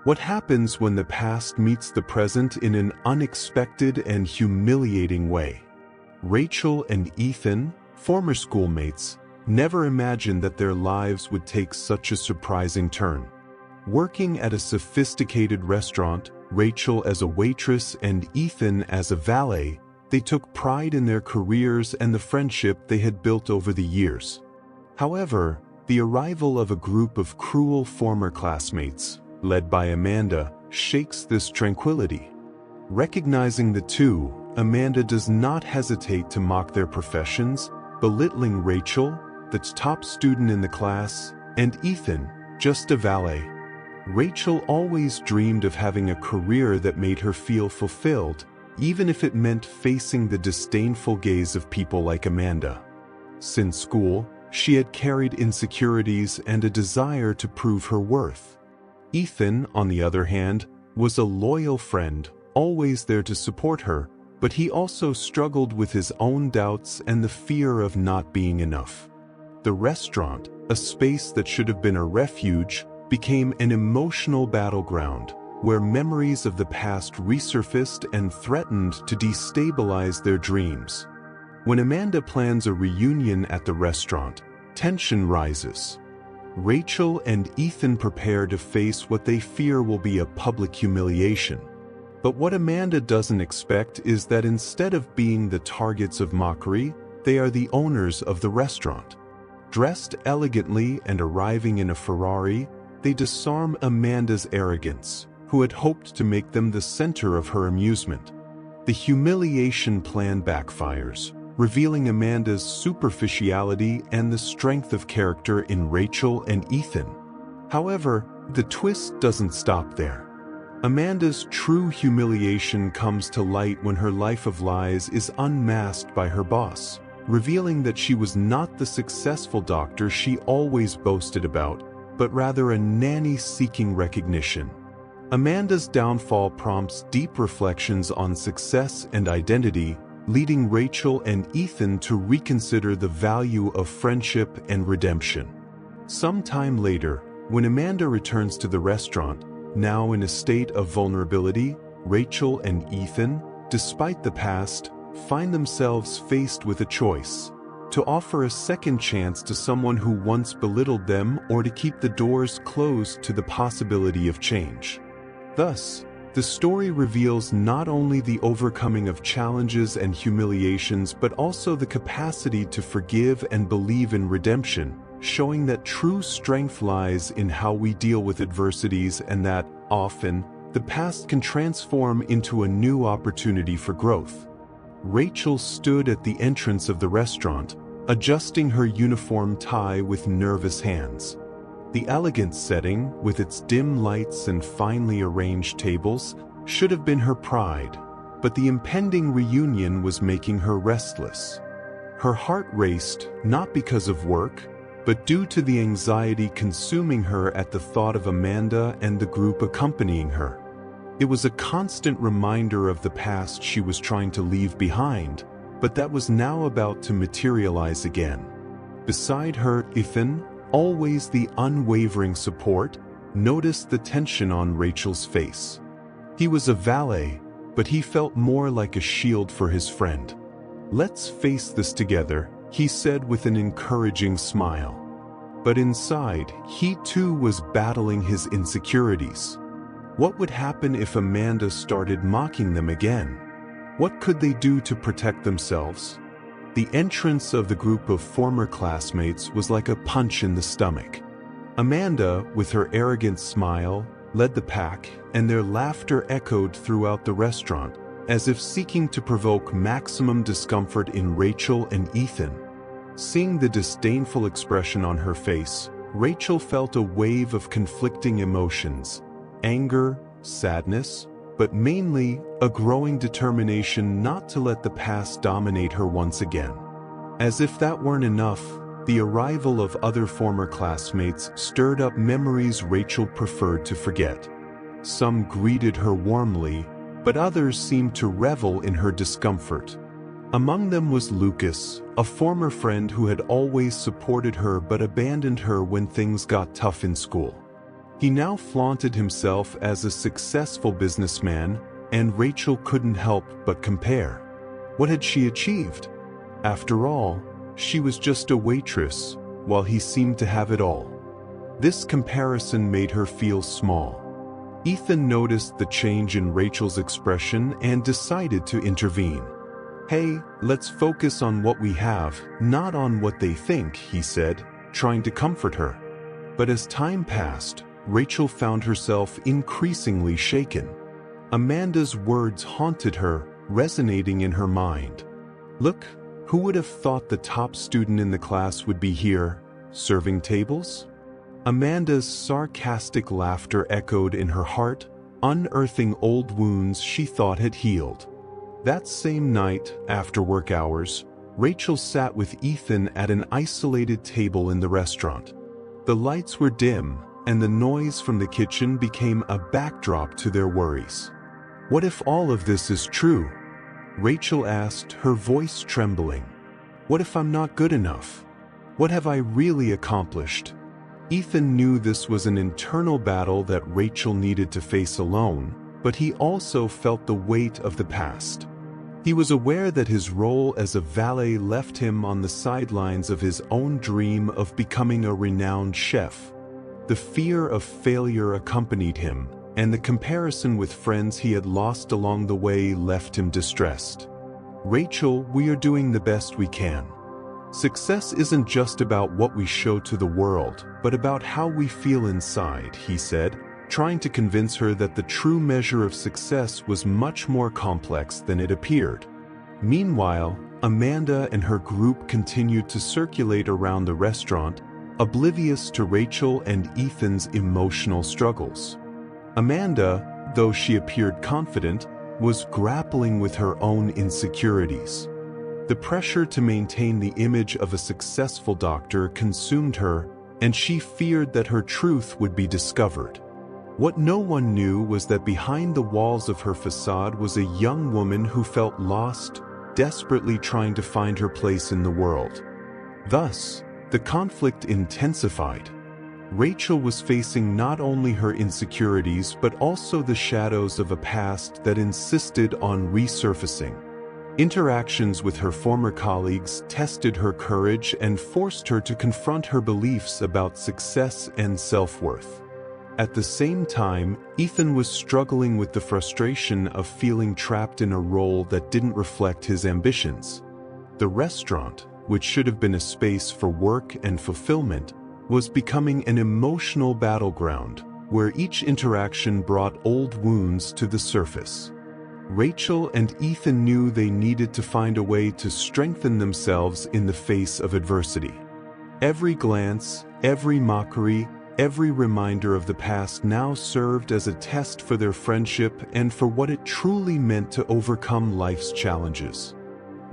What happens when the past meets the present in an unexpected and humiliating way? Rachel and Ethan, former schoolmates, never imagined that their lives would take such a surprising turn. Working at a sophisticated restaurant, Rachel as a waitress and Ethan as a valet, they took pride in their careers and the friendship they had built over the years. However, the arrival of a group of cruel former classmates, led by Amanda, shakes this tranquility. Recognizing the two, Amanda does not hesitate to mock their professions, belittling Rachel, the top student in the class, and Ethan, just a valet. Rachel always dreamed of having a career that made her feel fulfilled, even if it meant facing the disdainful gaze of people like Amanda. Since school, she had carried insecurities and a desire to prove her worth. Ethan, on the other hand, was a loyal friend, always there to support her, but he also struggled with his own doubts and the fear of not being enough. The restaurant, a space that should have been a refuge, became an emotional battleground, where memories of the past resurfaced and threatened to destabilize their dreams. When Amanda plans a reunion at the restaurant, tension rises. Rachel and Ethan prepare to face what they fear will be a public humiliation. But what Amanda doesn't expect is that instead of being the targets of mockery, they are the owners of the restaurant. Dressed elegantly and arriving in a Ferrari, they disarm Amanda's arrogance, who had hoped to make them the center of her amusement. The humiliation plan backfires, revealing Amanda's superficiality and the strength of character in Rachel and Ethan. However, the twist doesn't stop there. Amanda's true humiliation comes to light when her life of lies is unmasked by her boss, revealing that she was not the successful doctor she always boasted about, but rather a nanny seeking recognition. Amanda's downfall prompts deep reflections on success and identity, leading Rachel and Ethan to reconsider the value of friendship and redemption. Sometime later, when Amanda returns to the restaurant, now in a state of vulnerability, Rachel and Ethan, despite the past, find themselves faced with a choice: to offer a second chance to someone who once belittled them or to keep the doors closed to the possibility of change. Thus, the story reveals not only the overcoming of challenges and humiliations but also the capacity to forgive and believe in redemption, showing that true strength lies in how we deal with adversities and that, often, the past can transform into a new opportunity for growth. Rachel stood at the entrance of the restaurant, adjusting her uniform tie with nervous hands. The elegant setting, with its dim lights and finely arranged tables, should have been her pride, but the impending reunion was making her restless. Her heart raced, not because of work, but due to the anxiety consuming her at the thought of Amanda and the group accompanying her. It was a constant reminder of the past she was trying to leave behind, but that was now about to materialize again. Beside her, Ethan, always the unwavering support, noticed the tension on Rachel's face. He was a valet, but he felt more like a shield for his friend. "Let's face this together," he said with an encouraging smile. But inside, he too was battling his insecurities. What would happen if Amanda started mocking them again? What could they do to protect themselves? The entrance of the group of former classmates was like a punch in the stomach. Amanda, with her arrogant smile, led the pack, and their laughter echoed throughout the restaurant, as if seeking to provoke maximum discomfort in Rachel and Ethan. Seeing the disdainful expression on her face, Rachel felt a wave of conflicting emotions: anger, sadness, but mainly a growing determination not to let the past dominate her once again. As if that weren't enough, the arrival of other former classmates stirred up memories Rachel preferred to forget. Some greeted her warmly, but others seemed to revel in her discomfort. Among them was Lucas, a former friend who had always supported her but abandoned her when things got tough in school. He now flaunted himself as a successful businessman, and Rachel couldn't help but compare. What had she achieved? After all, she was just a waitress, while he seemed to have it all. This comparison made her feel small. Ethan noticed the change in Rachel's expression and decided to intervene. "Hey, let's focus on what we have, not on what they think," he said, trying to comfort her. But as time passed, Rachel found herself increasingly shaken. Amanda's words haunted her, resonating in her mind. "Look, who would have thought the top student in the class would be here, serving tables?" Amanda's sarcastic laughter echoed in her heart, unearthing old wounds she thought had healed. That same night, after work hours, Rachel sat with Ethan at an isolated table in the restaurant. The lights were dim, and the noise from the kitchen became a backdrop to their worries. "What if all of this is true?" Rachel asked, her voice trembling. "What if I'm not good enough? What have I really accomplished?" Ethan knew this was an internal battle that Rachel needed to face alone, but he also felt the weight of the past. He was aware that his role as a valet left him on the sidelines of his own dream of becoming a renowned chef. The fear of failure accompanied him, and the comparison with friends he had lost along the way left him distressed. "Rachel, we are doing the best we can. Success isn't just about what we show to the world, but about how we feel inside," he said, trying to convince her that the true measure of success was much more complex than it appeared. Meanwhile, Amanda and her group continued to circulate around the restaurant, oblivious to Rachel and Ethan's emotional struggles. Amanda, though she appeared confident, was grappling with her own insecurities. The pressure to maintain the image of a successful doctor consumed her, and she feared that her truth would be discovered. What no one knew was that behind the walls of her facade was a young woman who felt lost, desperately trying to find her place in the world. Thus, the conflict intensified. Rachel was facing not only her insecurities but also the shadows of a past that insisted on resurfacing. Interactions with her former colleagues tested her courage and forced her to confront her beliefs about success and self-worth. At the same time, Ethan was struggling with the frustration of feeling trapped in a role that didn't reflect his ambitions. The restaurant, which should have been a space for work and fulfillment, was becoming an emotional battleground, where each interaction brought old wounds to the surface. Rachel and Ethan knew they needed to find a way to strengthen themselves in the face of adversity. Every glance, every mockery, every reminder of the past now served as a test for their friendship and for what it truly meant to overcome life's challenges.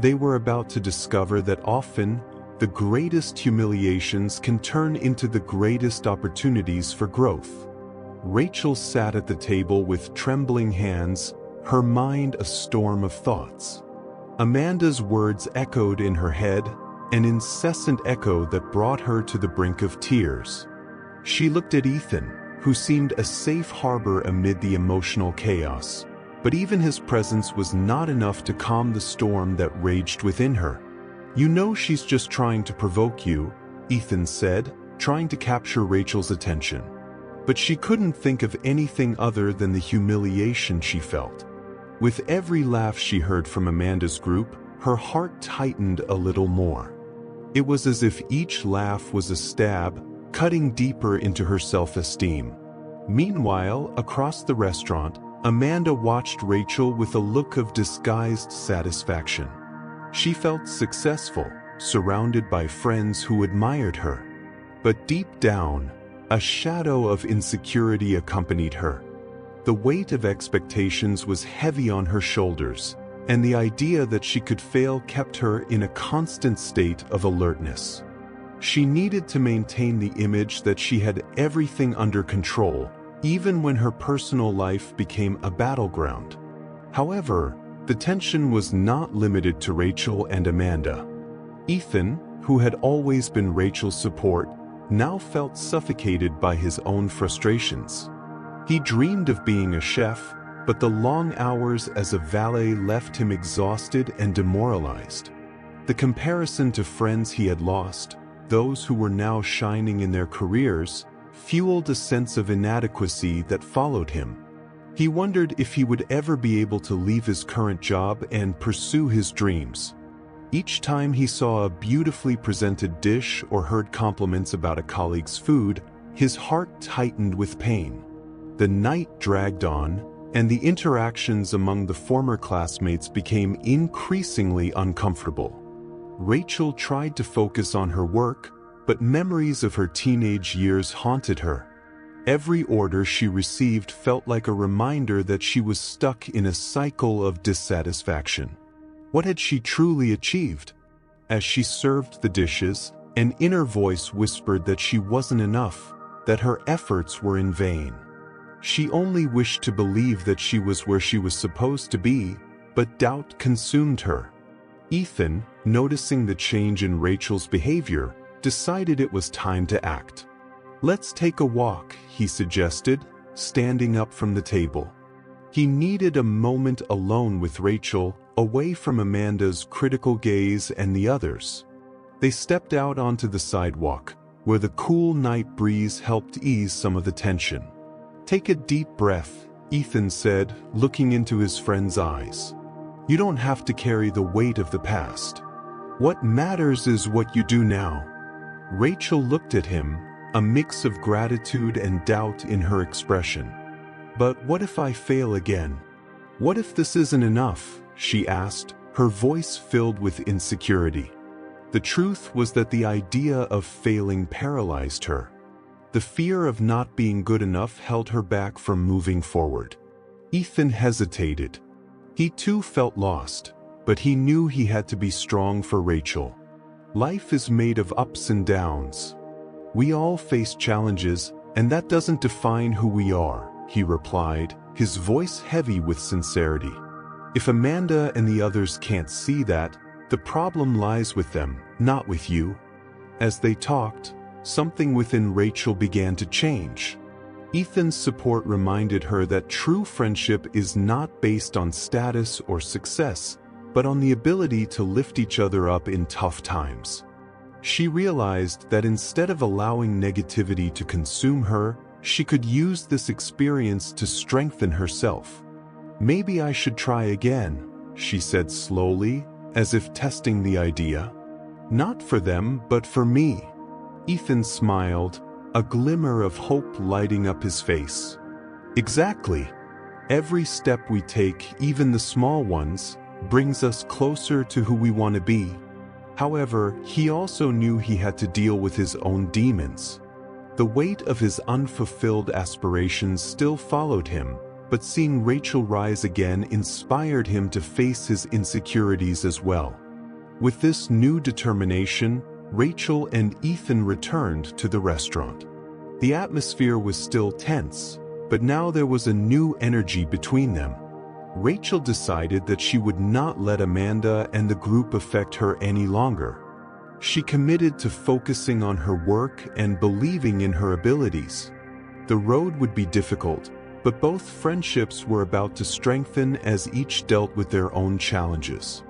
They were about to discover that often, the greatest humiliations can turn into the greatest opportunities for growth. Rachel sat at the table with trembling hands, her mind a storm of thoughts. Amanda's words echoed in her head, an incessant echo that brought her to the brink of tears. She looked at Ethan, who seemed a safe harbor amid the emotional chaos, but even his presence was not enough to calm the storm that raged within her. "You know she's just trying to provoke you," Ethan said, trying to capture Rachel's attention. But she couldn't think of anything other than the humiliation she felt. With every laugh she heard from Amanda's group, her heart tightened a little more. It was as if each laugh was a stab, cutting deeper into her self-esteem. Meanwhile, across the restaurant, Amanda watched Rachel with a look of disguised satisfaction. She felt successful, surrounded by friends who admired her. But deep down, a shadow of insecurity accompanied her. The weight of expectations was heavy on her shoulders, and the idea that she could fail kept her in a constant state of alertness. She needed to maintain the image that she had everything under control, even when her personal life became a battleground. However, the tension was not limited to Rachel and Amanda. Ethan, who had always been Rachel's support, now felt suffocated by his own frustrations. He dreamed of being a chef, but the long hours as a valet left him exhausted and demoralized. The comparison to friends he had lost, those who were now shining in their careers, fueled a sense of inadequacy that followed him. He wondered if he would ever be able to leave his current job and pursue his dreams. Each time he saw a beautifully presented dish or heard compliments about a colleague's food, his heart tightened with pain. The night dragged on, and the interactions among the former classmates became increasingly uncomfortable. Rachel tried to focus on her work, but memories of her teenage years haunted her. Every order she received felt like a reminder that she was stuck in a cycle of dissatisfaction. What had she truly achieved? As she served the dishes, an inner voice whispered that she wasn't enough, that her efforts were in vain. She only wished to believe that she was where she was supposed to be, but doubt consumed her. Ethan, noticing the change in Rachel's behavior, decided it was time to act. "Let's take a walk," he suggested, standing up from the table. He needed a moment alone with Rachel, away from Amanda's critical gaze and the others. They stepped out onto the sidewalk, where the cool night breeze helped ease some of the tension. "Take a deep breath," Ethan said, looking into his friend's eyes. "You don't have to carry the weight of the past. What matters is what you do now." Rachel looked at him, a mix of gratitude and doubt in her expression. "But what if I fail again? What if this isn't enough?" she asked, her voice filled with insecurity. The truth was that the idea of failing paralyzed her. The fear of not being good enough held her back from moving forward. Ethan hesitated. He too felt lost, but he knew he had to be strong for Rachel. Life is made of ups and downs. We all face challenges, and that doesn't define who we are, he replied, his voice heavy with sincerity. If Amanda and the others can't see that, the problem lies with them, not with you. As they talked, something within Rachel began to change. Ethan's support reminded her that true friendship is not based on status or success, but on the ability to lift each other up in tough times. She realized that instead of allowing negativity to consume her, she could use this experience to strengthen herself. "Maybe I should try again," she said slowly, as if testing the idea. "Not for them, but for me." Ethan smiled, a glimmer of hope lighting up his face. "Exactly. Every step we take, even the small ones, brings us closer to who we want to be." However, he also knew he had to deal with his own demons. The weight of his unfulfilled aspirations still followed him, but seeing Rachel rise again inspired him to face his insecurities as well. With this new determination, Rachel and Ethan returned to the restaurant. The atmosphere was still tense, but now there was a new energy between them. Rachel decided that she would not let Amanda and the group affect her any longer. She committed to focusing on her work and believing in her abilities. The road would be difficult, but both friendships were about to strengthen as each dealt with their own challenges.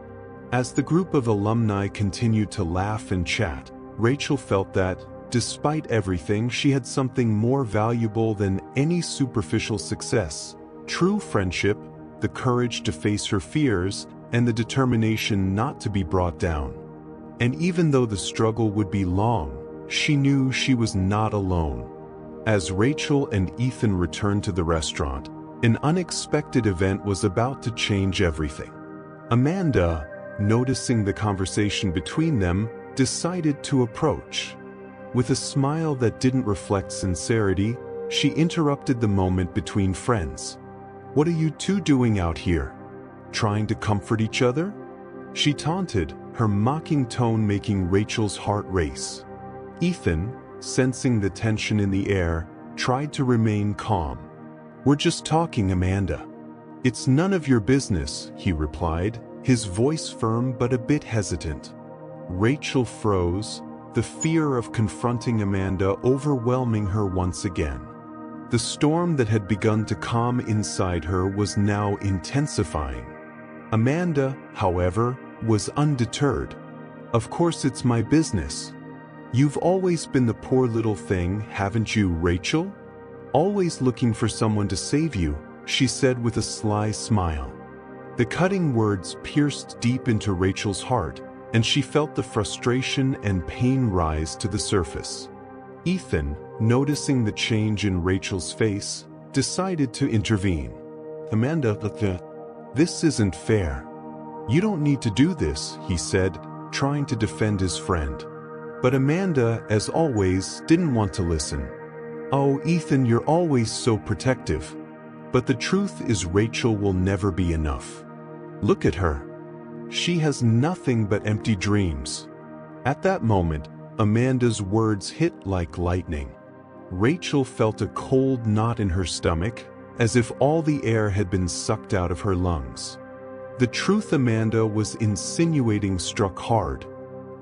As the group of alumni continued to laugh and chat, Rachel felt that, despite everything, she had something more valuable than any superficial success: true friendship, the courage to face her fears, and the determination not to be brought down. And even though the struggle would be long, she knew she was not alone. As Rachel and Ethan returned to the restaurant, an unexpected event was about to change everything. Amanda, noticing the conversation between them, decided to approach. With a smile that didn't reflect sincerity, she interrupted the moment between friends. "What are you two doing out here? Trying to comfort each other?" she taunted, her mocking tone making Rachel's heart race. Ethan, sensing the tension in the air, tried to remain calm. "We're just talking, Amanda." "It's none of your business," he replied, his voice firm but a bit hesitant. Rachel froze, the fear of confronting Amanda overwhelming her once again. The storm that had begun to calm inside her was now intensifying. Amanda, however, was undeterred. "Of course it's my business. You've always been the poor little thing, haven't you, Rachel? Always looking for someone to save you," she said with a sly smile. The cutting words pierced deep into Rachel's heart, and she felt the frustration and pain rise to the surface. Ethan, noticing the change in Rachel's face, decided to intervene. "Amanda, this isn't fair. You don't need to do this," he said, trying to defend his friend. But Amanda, as always, didn't want to listen. "Oh, Ethan, you're always so protective. But the truth is Rachel will never be enough. Look at her. She has nothing but empty dreams." At that moment, Amanda's words hit like lightning. Rachel felt a cold knot in her stomach, as if all the air had been sucked out of her lungs. The truth Amanda was insinuating struck hard.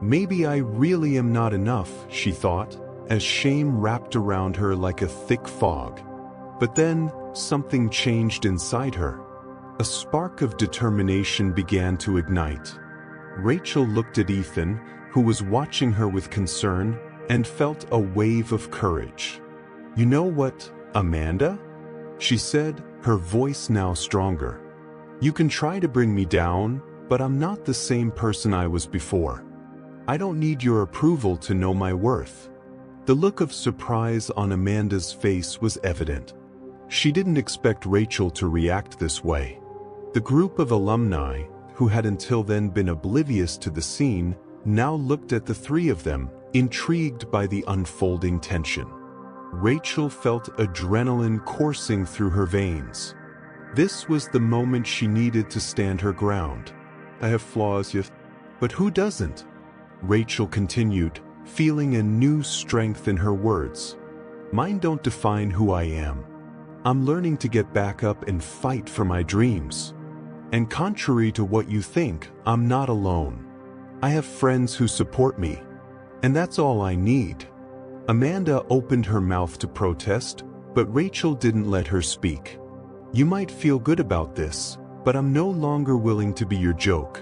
"Maybe I really am not enough," she thought, as shame wrapped around her like a thick fog. But then, something changed inside her. A spark of determination began to ignite. Rachel looked at Ethan, who was watching her with concern, and felt a wave of courage. "You know what, Amanda?" she said, her voice now stronger. "You can try to bring me down, but I'm not the same person I was before. I don't need your approval to know my worth." The look of surprise on Amanda's face was evident. She didn't expect Rachel to react this way. The group of alumni, who had until then been oblivious to the scene, now looked at the three of them, intrigued by the unfolding tension. Rachel felt adrenaline coursing through her veins. This was the moment she needed to stand her ground. "I have flaws, yes, but who doesn't?" Rachel continued, feeling a new strength in her words. "Mine don't define who I am. I'm learning to get back up and fight for my dreams. And contrary to what you think, I'm not alone. I have friends who support me. And that's all I need." Amanda opened her mouth to protest, but Rachel didn't let her speak. "You might feel good about this, but I'm no longer willing to be your joke.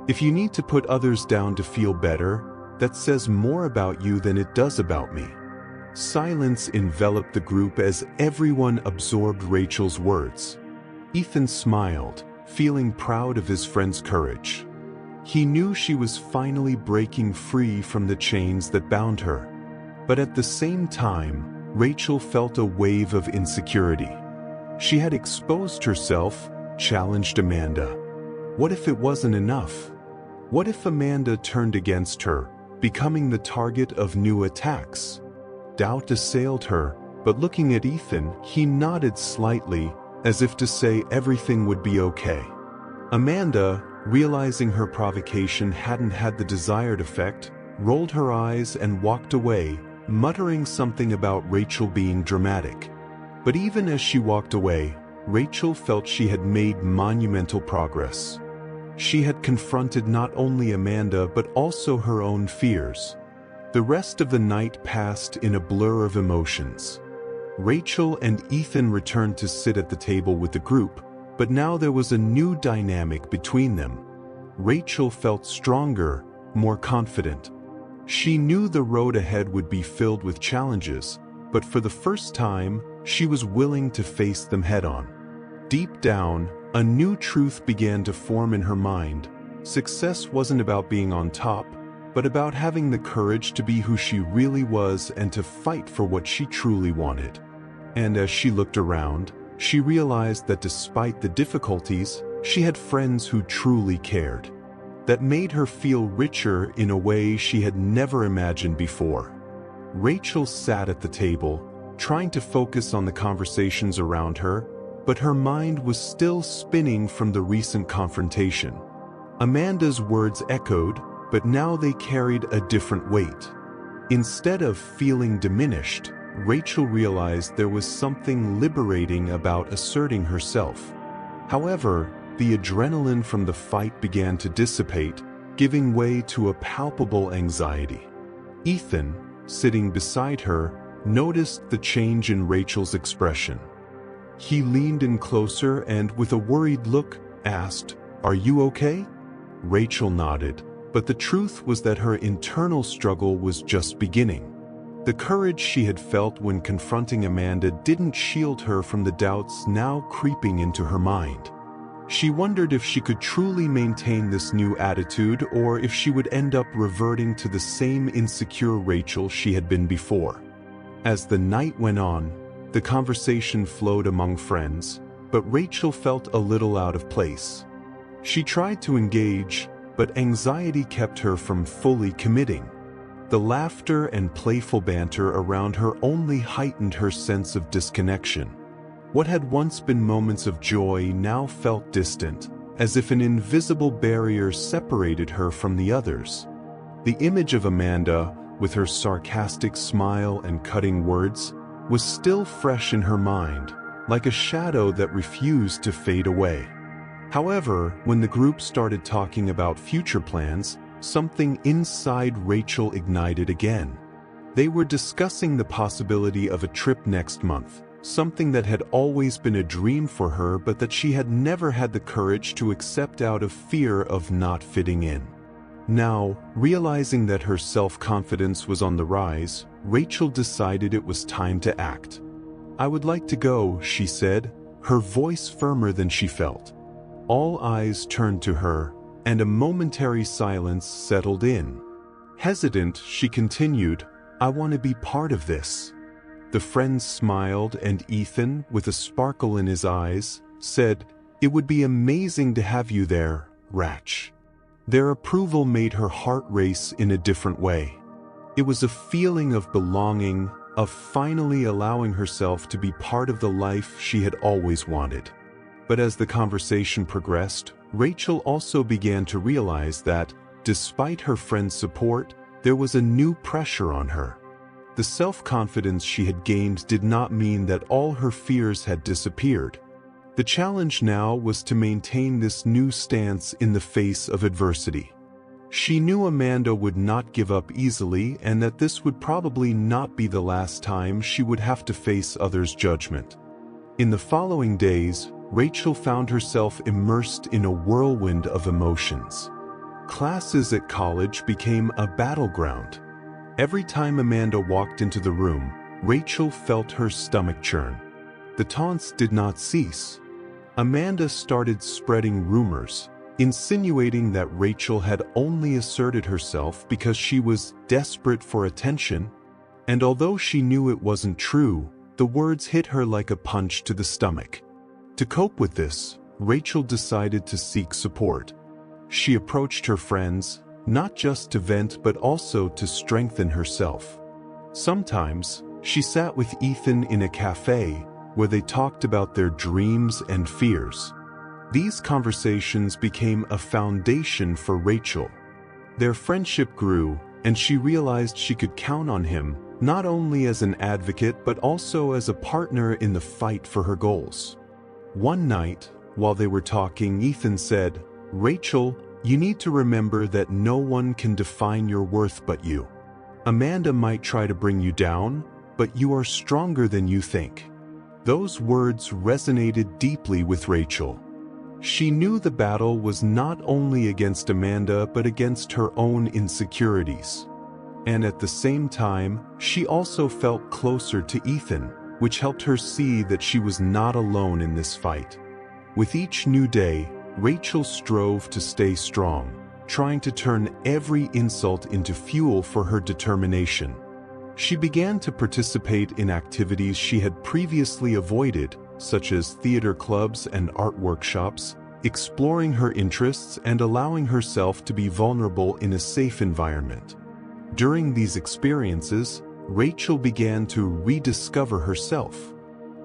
If you need to put others down to feel better, that says more about you than it does about me." Silence enveloped the group as everyone absorbed Rachel's words. Ethan smiled, feeling proud of his friend's courage. He knew she was finally breaking free from the chains that bound her. But at the same time, Rachel felt a wave of insecurity. She had exposed herself, challenged Amanda. What if it wasn't enough? What if Amanda turned against her, becoming the target of new attacks? Doubt assailed her, but looking at Ethan, he nodded slightly, as if to say everything would be okay. Amanda, realizing her provocation hadn't had the desired effect, rolled her eyes and walked away, muttering something about Rachel being dramatic. But even as she walked away, Rachel felt she had made monumental progress. She had confronted not only Amanda but also her own fears. The rest of the night passed in a blur of emotions. Rachel and Ethan returned to sit at the table with the group, but now there was a new dynamic between them. Rachel felt stronger, more confident. She knew the road ahead would be filled with challenges, but for the first time, she was willing to face them head-on. Deep down, a new truth began to form in her mind. Success wasn't about being on top, but about having the courage to be who she really was and to fight for what she truly wanted. And as she looked around, she realized that despite the difficulties, she had friends who truly cared. That made her feel richer in a way she had never imagined before. Rachel sat at the table, trying to focus on the conversations around her, but her mind was still spinning from the recent confrontation. Amanda's words echoed, but now they carried a different weight. Instead of feeling diminished, Rachel realized there was something liberating about asserting herself. However, the adrenaline from the fight began to dissipate, giving way to a palpable anxiety. Ethan, sitting beside her, noticed the change in Rachel's expression. He leaned in closer and, with a worried look, asked, "Are you okay?" Rachel nodded, but the truth was that her internal struggle was just beginning. The courage she had felt when confronting Amanda didn't shield her from the doubts now creeping into her mind. She wondered if she could truly maintain this new attitude or if she would end up reverting to the same insecure Rachel she had been before. As the night went on, the conversation flowed among friends, but Rachel felt a little out of place. She tried to engage, but anxiety kept her from fully committing. The laughter and playful banter around her only heightened her sense of disconnection. What had once been moments of joy now felt distant, as if an invisible barrier separated her from the others. The image of Amanda, with her sarcastic smile and cutting words, was still fresh in her mind, like a shadow that refused to fade away. However, when the group started talking about future plans, something inside Rachel ignited again. They were discussing the possibility of a trip next month, something that had always been a dream for her but that she had never had the courage to accept out of fear of not fitting in. Now, realizing that her self-confidence was on the rise, Rachel decided it was time to act. "I would like to go," she said, her voice firmer than she felt. All eyes turned to her, and a momentary silence settled in. Hesitant, she continued, "I want to be part of this." The friends smiled, and Ethan, with a sparkle in his eyes, said, "It would be amazing to have you there, Rach." Their approval made her heart race in a different way. It was a feeling of belonging, of finally allowing herself to be part of the life she had always wanted. But as the conversation progressed, Rachel also began to realize that, despite her friends' support, there was a new pressure on her. The self-confidence she had gained did not mean that all her fears had disappeared. The challenge now was to maintain this new stance in the face of adversity. She knew Amanda would not give up easily and that this would probably not be the last time she would have to face others' judgment. In the following days, Rachel found herself immersed in a whirlwind of emotions. Classes at college became a battleground. Every time Amanda walked into the room, Rachel felt her stomach churn. The taunts did not cease. Amanda started spreading rumors, insinuating that Rachel had only asserted herself because she was desperate for attention, and although she knew it wasn't true, the words hit her like a punch to the stomach. To cope with this, Rachel decided to seek support. She approached her friends, not just to vent but also to strengthen herself. Sometimes, she sat with Ethan in a cafe, where they talked about their dreams and fears. These conversations became a foundation for Rachel. Their friendship grew, and she realized she could count on him, not only as an advocate but also as a partner in the fight for her goals. One night, while they were talking, Ethan said, "Rachel, you need to remember that no one can define your worth but you. Amanda might try to bring you down, but you are stronger than you think." Those words resonated deeply with Rachel. She knew the battle was not only against Amanda but against her own insecurities. And at the same time, she also felt closer to Ethan, which helped her see that she was not alone in this fight. With each new day, Rachel strove to stay strong, trying to turn every insult into fuel for her determination. She began to participate in activities she had previously avoided, such as theater clubs and art workshops, exploring her interests and allowing herself to be vulnerable in a safe environment. During these experiences, Rachel began to rediscover herself.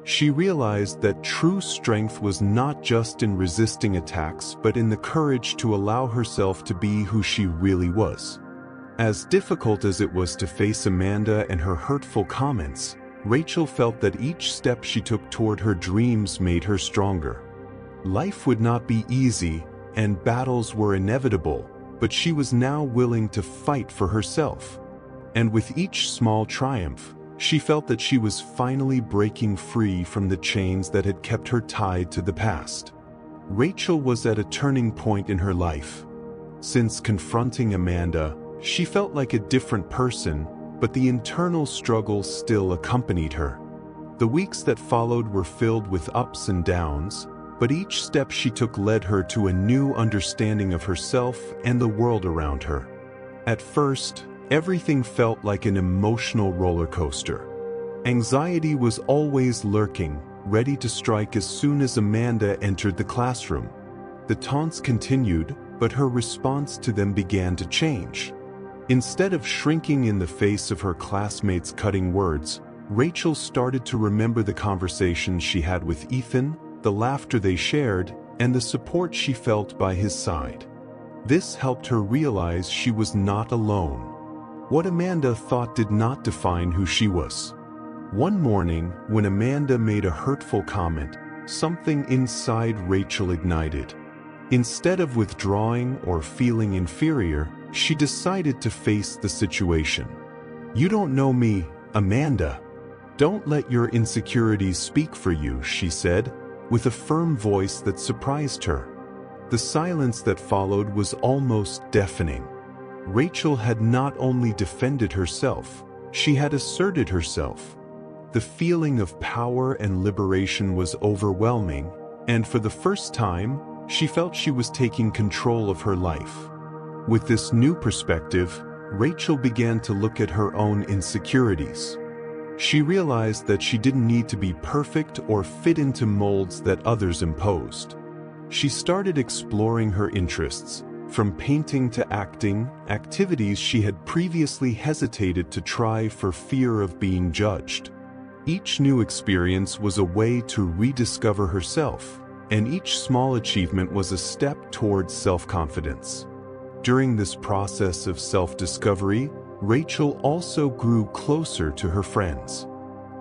She realized that true strength was not just in resisting attacks but in the courage to allow herself to be who she really was. As difficult as it was to face Amanda and her hurtful comments, Rachel felt that each step she took toward her dreams made her stronger. Life would not be easy, and battles were inevitable, but she was now willing to fight for herself. and with each small triumph, she felt that she was finally breaking free from the chains that had kept her tied to the past. Rachel was at a turning point in her life. Since confronting Amanda, she felt like a different person, but the internal struggle still accompanied her. The weeks that followed were filled with ups and downs, but each step she took led her to a new understanding of herself and the world around her. At first, everything felt like an emotional roller coaster. Anxiety was always lurking, ready to strike as soon as Amanda entered the classroom. The taunts continued, but her response to them began to change. Instead of shrinking in the face of her classmates' cutting words, Rachel started to remember the conversations she had with Ethan, the laughter they shared, and the support she felt by his side. This helped her realize she was not alone. What Amanda thought did not define who she was. One morning, when Amanda made a hurtful comment, something inside Rachel ignited. Instead of withdrawing or feeling inferior, she decided to face the situation. "You don't know me, Amanda. Don't let your insecurities speak for you," she said, with a firm voice that surprised her. The silence that followed was almost deafening. Rachel had not only defended herself, she had asserted herself. The feeling of power and liberation was overwhelming, and for the first time, she felt she was taking control of her life. With this new perspective, Rachel began to look at her own insecurities. She realized that she didn't need to be perfect or fit into molds that others imposed. She started exploring her interests, from painting to acting, activities she had previously hesitated to try for fear of being judged. Each new experience was a way to rediscover herself, and each small achievement was a step towards self-confidence. During this process of self-discovery, Rachel also grew closer to her friends.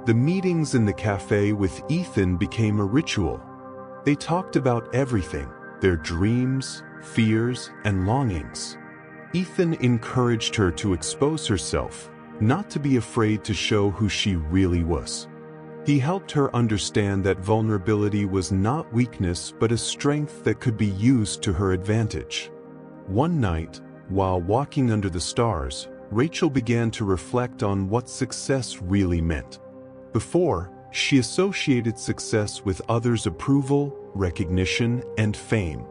The meetings in the cafe with Ethan became a ritual. They talked about everything, their dreams, fears, and longings. Ethan encouraged her to expose herself, not to be afraid to show who she really was. He helped her understand that vulnerability was not weakness but a strength that could be used to her advantage. One night, while walking under the stars, Rachel began to reflect on what success really meant. Before, she associated success with others' approval, recognition, and fame.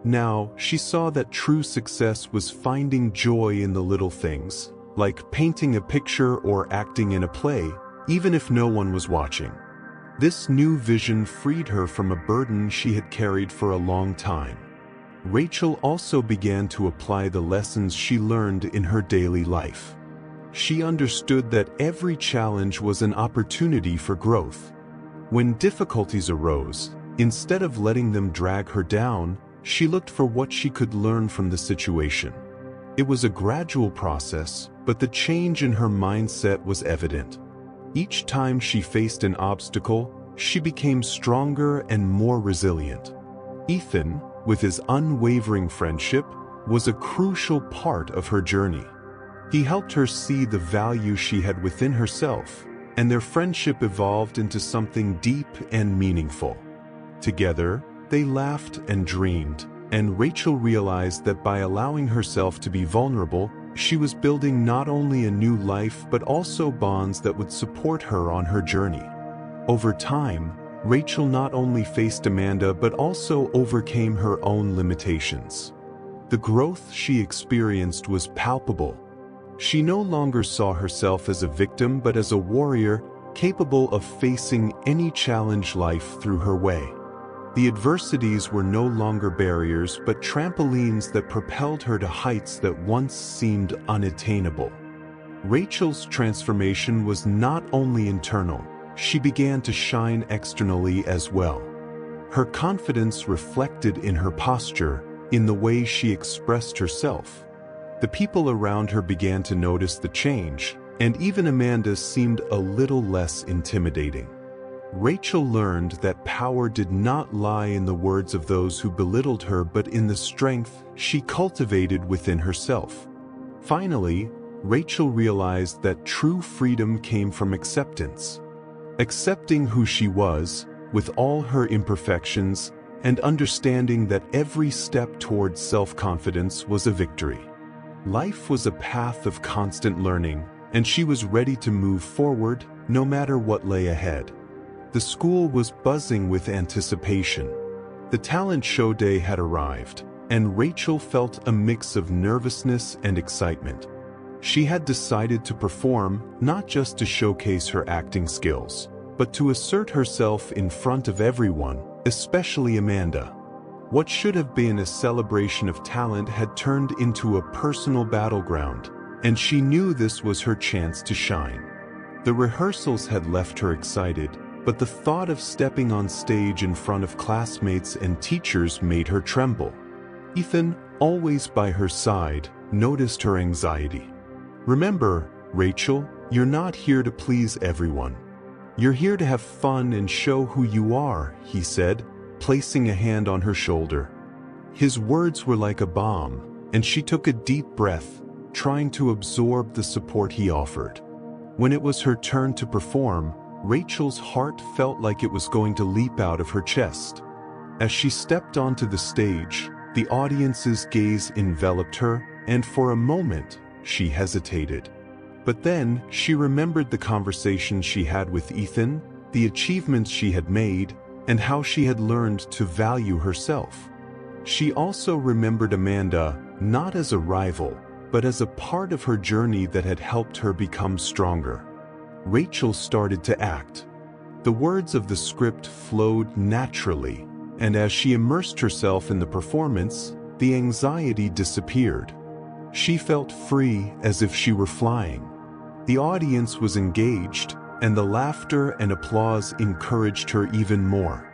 Now, she saw that true success was finding joy in the little things, like painting a picture or acting in a play, even if no one was watching. This new vision freed her from a burden she had carried for a long time. Rachel also began to apply the lessons she learned in her daily life. She understood that every challenge was an opportunity for growth. When difficulties arose, instead of letting them drag her down, she looked for what she could learn from the situation. It was a gradual process, but the change in her mindset was evident. Each time she faced an obstacle, she became stronger and more resilient. Ethan, with his unwavering friendship, was a crucial part of her journey. He helped her see the value she had within herself, and their friendship evolved into something deep and meaningful. Together, they laughed and dreamed, and Rachel realized that by allowing herself to be vulnerable, she was building not only a new life but also bonds that would support her on her journey. Over time, Rachel not only faced Amanda but also overcame her own limitations. The growth she experienced was palpable. She no longer saw herself as a victim but as a warrior capable of facing any challenge life threw her way. The adversities were no longer barriers but trampolines that propelled her to heights that once seemed unattainable. Rachel's transformation was not only internal, she began to shine externally as well. Her confidence reflected in her posture, in the way she expressed herself. The people around her began to notice the change, and even Amanda seemed a little less intimidating. Rachel learned that power did not lie in the words of those who belittled her but in the strength she cultivated within herself. Finally, Rachel realized that true freedom came from acceptance. Accepting who she was, with all her imperfections, and understanding that every step towards self-confidence was a victory. Life was a path of constant learning, and she was ready to move forward, no matter what lay ahead. The school was buzzing with anticipation. The talent show day had arrived, and Rachel felt a mix of nervousness and excitement. She had decided to perform, not just to showcase her acting skills, but to assert herself in front of everyone, especially Amanda. What should have been a celebration of talent had turned into a personal battleground, and she knew this was her chance to shine. The rehearsals had left her excited, but the thought of stepping on stage in front of classmates and teachers made her tremble. Ethan, always by her side, noticed her anxiety. "Remember, Rachel, you're not here to please everyone. You're here to have fun and show who you are," he said, placing a hand on her shoulder. His words were like a balm, and she took a deep breath, trying to absorb the support he offered. When it was her turn to perform, Rachel's heart felt like it was going to leap out of her chest. As she stepped onto the stage, the audience's gaze enveloped her, and for a moment, she hesitated. But then, she remembered the conversation she had with Ethan, the achievements she had made, and how she had learned to value herself. She also remembered Amanda, not as a rival, but as a part of her journey that had helped her become stronger. Rachel started to act. The words of the script flowed naturally, and as she immersed herself in the performance, the anxiety disappeared. She felt free, as if she were flying. The audience was engaged, and the laughter and applause encouraged her even more.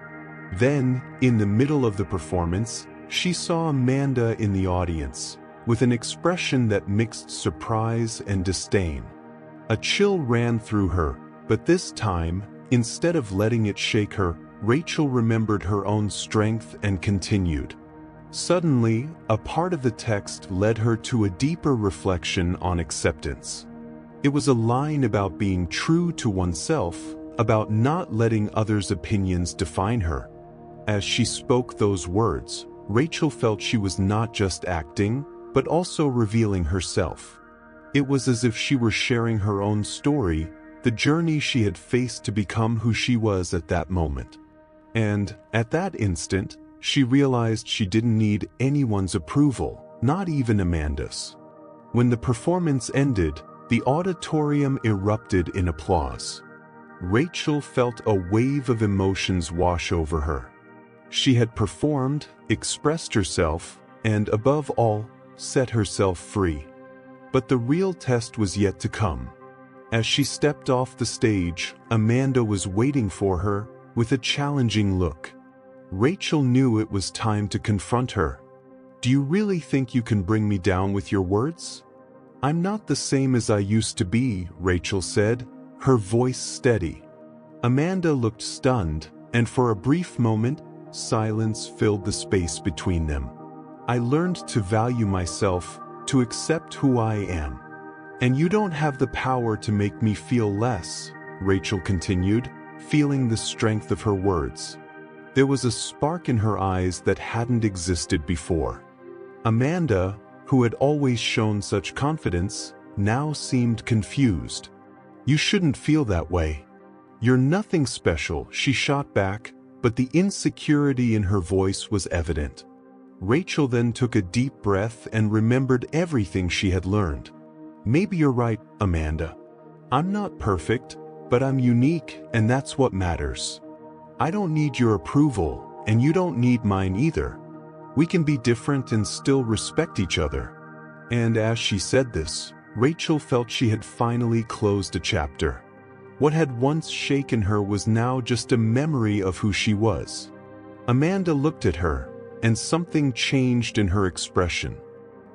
Then, in the middle of the performance, she saw Amanda in the audience, with an expression that mixed surprise and disdain. A chill ran through her, but this time, instead of letting it shake her, Rachel remembered her own strength and continued. Suddenly, a part of the text led her to a deeper reflection on acceptance. It was a line about being true to oneself, about not letting others' opinions define her. As she spoke those words, Rachel felt she was not just acting, but also revealing herself. It was as if she were sharing her own story, the journey she had faced to become who she was at that moment. And, at that instant, she realized she didn't need anyone's approval, not even Amanda's. When the performance ended, the auditorium erupted in applause. Rachel felt a wave of emotions wash over her. She had performed, expressed herself, and above all, set herself free. But the real test was yet to come. As she stepped off the stage, Amanda was waiting for her, with a challenging look. Rachel knew it was time to confront her. "Do you really think you can bring me down with your words?" "I'm not the same as I used to be," Rachel said, her voice steady. Amanda looked stunned, and for a brief moment, silence filled the space between them. "I learned to value myself, to accept who I am. And you don't have the power to make me feel less," Rachel continued, feeling the strength of her words. There was a spark in her eyes that hadn't existed before. Amanda, who had always shown such confidence, now seemed confused. "You shouldn't feel that way. You're nothing special," she shot back, but the insecurity in her voice was evident. Rachel then took a deep breath and remembered everything she had learned. "Maybe you're right, Amanda. I'm not perfect, but I'm unique, and that's what matters. I don't need your approval, and you don't need mine either. We can be different and still respect each other." And as she said this, Rachel felt she had finally closed a chapter. What had once shaken her was now just a memory of who she was. Amanda looked at her, and something changed in her expression.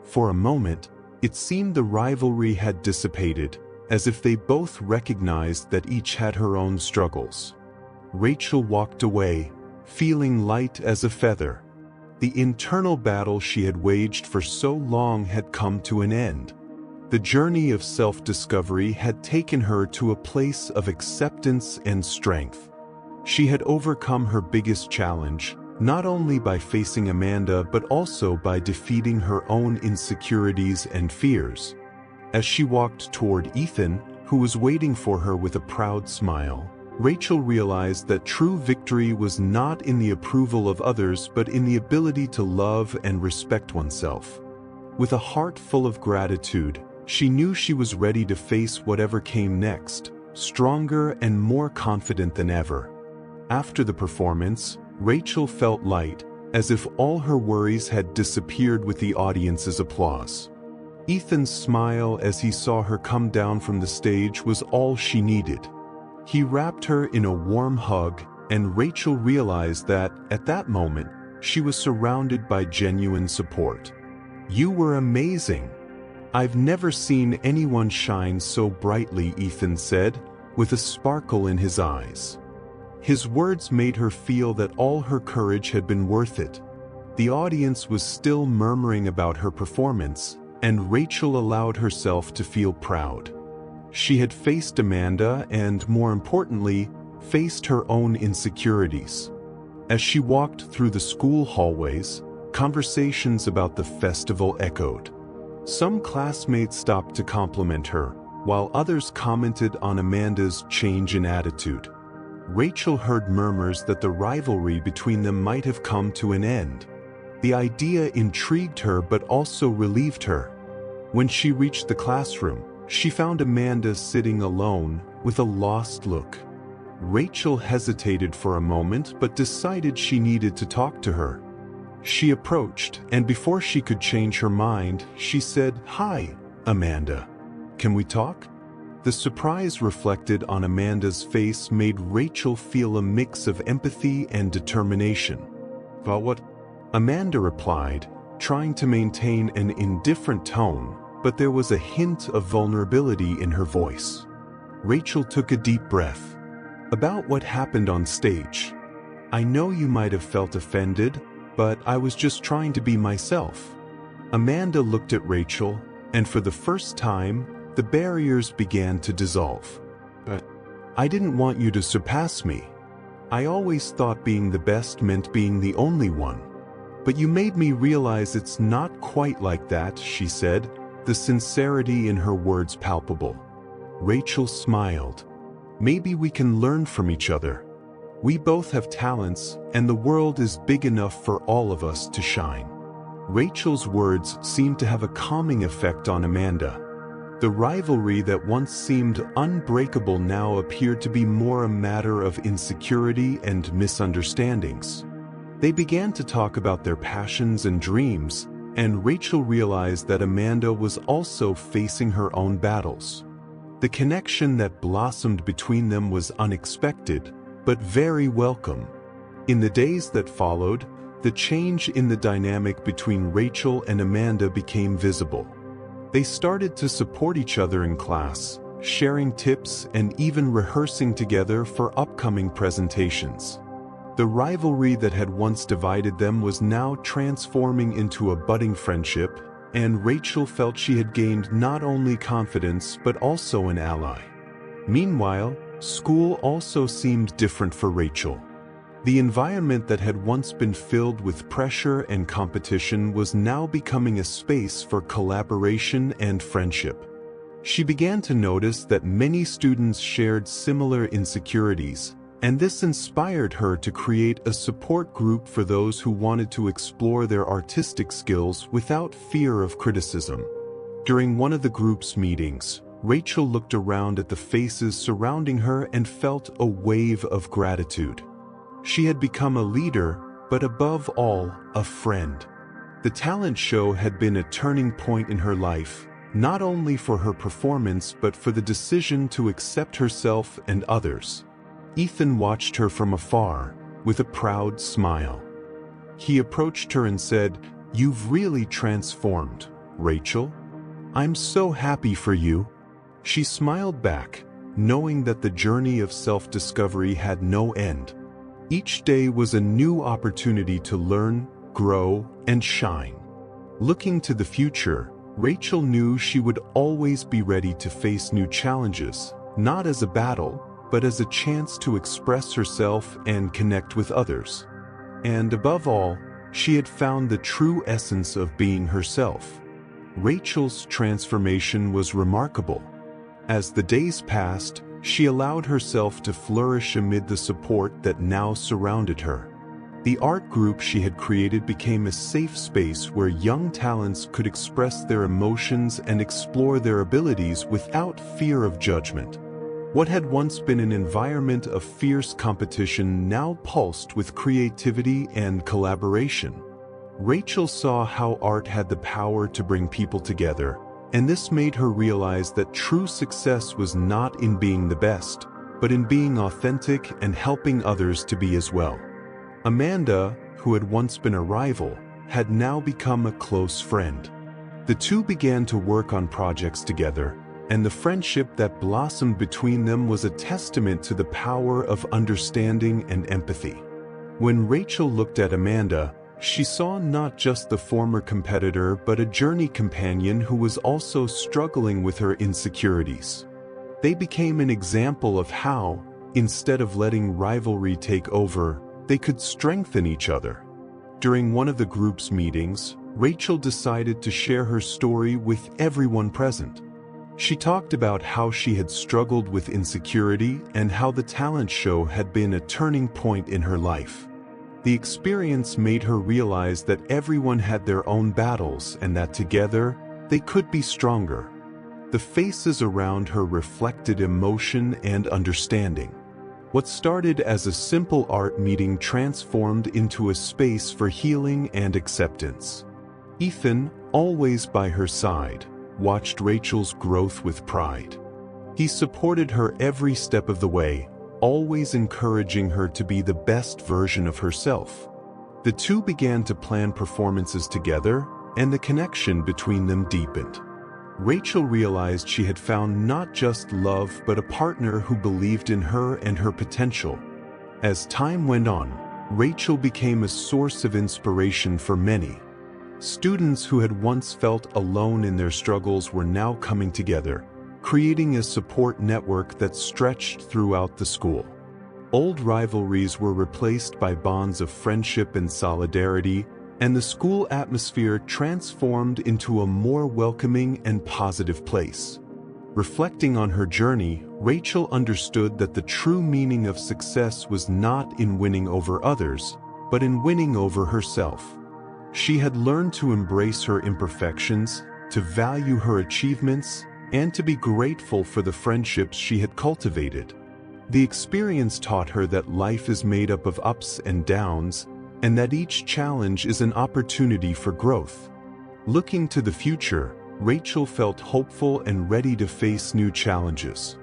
For a moment, it seemed the rivalry had dissipated, as if they both recognized that each had her own struggles. Rachel walked away, feeling light as a feather. The internal battle she had waged for so long had come to an end. The journey of self-discovery had taken her to a place of acceptance and strength. She had overcome her biggest challenge, not only by facing Amanda but also by defeating her own insecurities and fears. As she walked toward Ethan, who was waiting for her with a proud smile, Rachel realized that true victory was not in the approval of others but in the ability to love and respect oneself. With a heart full of gratitude, she knew she was ready to face whatever came next, stronger and more confident than ever. After the performance, Rachel felt light, as if all her worries had disappeared with the audience's applause. Ethan's smile as he saw her come down from the stage was all she needed. He wrapped her in a warm hug, and Rachel realized that, at that moment, she was surrounded by genuine support. "You were amazing. I've never seen anyone shine so brightly," Ethan said, with a sparkle in his eyes. His words made her feel that all her courage had been worth it. The audience was still murmuring about her performance, and Rachel allowed herself to feel proud. She had faced Amanda and, more importantly, faced her own insecurities. As she walked through the school hallways, conversations about the festival echoed. Some classmates stopped to compliment her, while others commented on Amanda's change in attitude. Rachel heard murmurs that the rivalry between them might have come to an end. The idea intrigued her but also relieved her. When she reached the classroom, she found Amanda sitting alone, with a lost look. Rachel hesitated for a moment but decided she needed to talk to her. She approached, and before she could change her mind, she said, "Hi, Amanda. Can we talk?" The surprise reflected on Amanda's face made Rachel feel a mix of empathy and determination. "Well, what?" Amanda replied, trying to maintain an indifferent tone, but there was a hint of vulnerability in her voice. Rachel took a deep breath. "About what happened on stage. I know you might have felt offended, but I was just trying to be myself." Amanda looked at Rachel, and for the first time, the barriers began to dissolve. "But I didn't want you to surpass me. I always thought being the best meant being the only one. But you made me realize it's not quite like that," she said, the sincerity in her words palpable. Rachel smiled. "Maybe we can learn from each other. We both have talents, and the world is big enough for all of us to shine." Rachel's words seemed to have a calming effect on Amanda. The rivalry that once seemed unbreakable now appeared to be more a matter of insecurity and misunderstandings. They began to talk about their passions and dreams, and Rachel realized that Amanda was also facing her own battles. The connection that blossomed between them was unexpected, but very welcome. In the days that followed, the change in the dynamic between Rachel and Amanda became visible. They started to support each other in class, sharing tips and even rehearsing together for upcoming presentations. The rivalry that had once divided them was now transforming into a budding friendship, and Rachel felt she had gained not only confidence but also an ally. Meanwhile, school also seemed different for Rachel. The environment that had once been filled with pressure and competition was now becoming a space for collaboration and friendship. She began to notice that many students shared similar insecurities, and this inspired her to create a support group for those who wanted to explore their artistic skills without fear of criticism. During one of the group's meetings, Rachel looked around at the faces surrounding her and felt a wave of gratitude. She had become a leader, but above all, a friend. The talent show had been a turning point in her life, not only for her performance but for the decision to accept herself and others. Ethan watched her from afar, with a proud smile. He approached her and said, "You've really transformed, Rachel. I'm so happy for you." She smiled back, knowing that the journey of self-discovery had no end. Each day was a new opportunity to learn, grow, and shine. Looking to the future, Rachel knew she would always be ready to face new challenges, not as a battle, but as a chance to express herself and connect with others. And above all, she had found the true essence of being herself. Rachel's transformation was remarkable. As the days passed, she allowed herself to flourish amid the support that now surrounded her. The art group she had created became a safe space where young talents could express their emotions and explore their abilities without fear of judgment. What had once been an environment of fierce competition now pulsed with creativity and collaboration. Rachel saw how art had the power to bring people together, and this made her realize that true success was not in being the best, but in being authentic and helping others to be as well. Amanda, who had once been a rival, had now become a close friend. The two began to work on projects together, and the friendship that blossomed between them was a testament to the power of understanding and empathy. When Rachel looked at Amanda, she saw not just the former competitor but a journey companion who was also struggling with her insecurities. They became an example of how, instead of letting rivalry take over, they could strengthen each other. During one of the group's meetings, Rachel decided to share her story with everyone present. She talked about how she had struggled with insecurity and how the talent show had been a turning point in her life. The experience made her realize that everyone had their own battles and that together, they could be stronger. The faces around her reflected emotion and understanding. What started as a simple art meeting transformed into a space for healing and acceptance. Ethan, always by her side, watched Rachel's growth with pride. He supported her every step of the way, always encouraging her to be the best version of herself. The two began to plan performances together, and the connection between them deepened. Rachel realized she had found not just love but a partner who believed in her and her potential. As time went on, Rachel became a source of inspiration for many. Students who had once felt alone in their struggles were now coming together, creating a support network that stretched throughout the school. Old rivalries were replaced by bonds of friendship and solidarity, and the school atmosphere transformed into a more welcoming and positive place. Reflecting on her journey, Rachel understood that the true meaning of success was not in winning over others, but in winning over herself. She had learned to embrace her imperfections, to value her achievements, and to be grateful for the friendships she had cultivated. The experience taught her that life is made up of ups and downs, and that each challenge is an opportunity for growth. Looking to the future, Rachel felt hopeful and ready to face new challenges.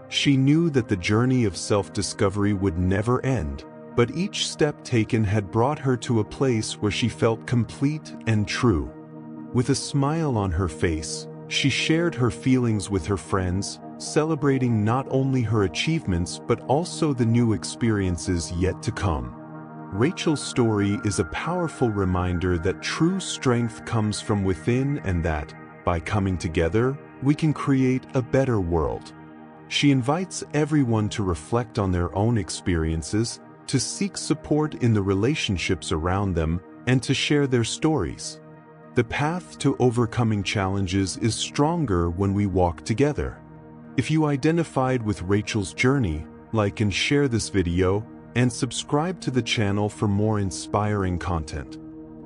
She knew that the journey of self-discovery would never end, but each step taken had brought her to a place where she felt complete and true. With a smile on her face, she shared her feelings with her friends, celebrating not only her achievements but also the new experiences yet to come. Rachel's story is a powerful reminder that true strength comes from within and that, by coming together, we can create a better world. She invites everyone to reflect on their own experiences, to seek support in the relationships around them, and to share their stories. The path to overcoming challenges is stronger when we walk together. If you identified with Rachel's journey, like and share this video, and subscribe to the channel for more inspiring content.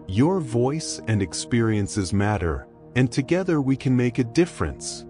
Your voice and experiences matter, and together we can make a difference.